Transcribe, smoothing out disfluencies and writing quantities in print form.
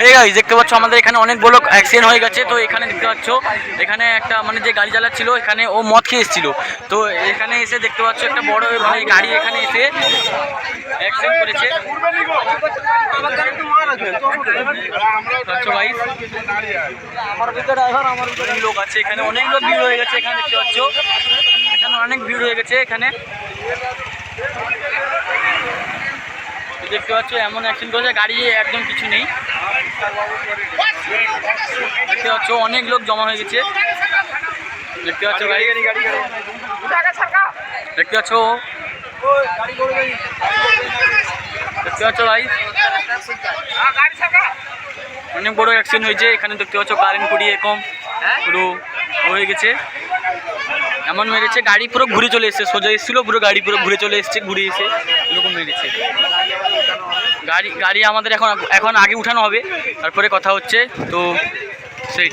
Hey guys দেখতে পাচ্ছ আমাদের এখানে অনেক বড় অ্যাক্সিডেন্ট হয়ে গেছে। তো এখানে দেখতে পাচ্ছ এখানে একটা মানে যে গাড়ি চালাচ্ছিল এখানে ও মদ খেয়ে এসেছিল। তো এখানে এসে দেখতে পাচ্ছ একটা বড় মানে গাড়ি এখানে এসে অ্যাক্সিডেন্ট করেছে। অনেক লোক আছে এখানে, অনেক লোক ভিড় হয়ে গেছে এখানে দেখতে পাচ্ছ, এখানে অনেক ভিড় হয়ে গেছে এখানে দেখতে পাচ্ছ। এমন অ্যাক্সিডেন্ট করেছে গাড়ি একদম কিছু নেই দেখতে পাচ্ছ, অনেক লোক জমা হয়ে গেছে দেখতে পাচ্ছ। গাড়ি গাড়ি গাড়ি দেখতে পাচ্ছ, দেখতে পাচ্ছ ভাই অনেক বড় অ্যাক্সিডেন্ট হয়েছে এখানে দেখতে পাচ্ছ। কারেন্ট পুড়িয়ে এরকম পুরো হয়ে গেছে, এমন মেরেছে গাড়ি পুরো ঘুরে চলে এসছে, সোজা এসেছিল পুরো গাড়ি পুরো ঘুরে চলে এসছে, ঘুরে এসে এরকম মেরেছে গাড়ি। গাড়ি আমাদের এখন আগে উঠানো হবে, তারপরে কথা হচ্ছে। তো সেই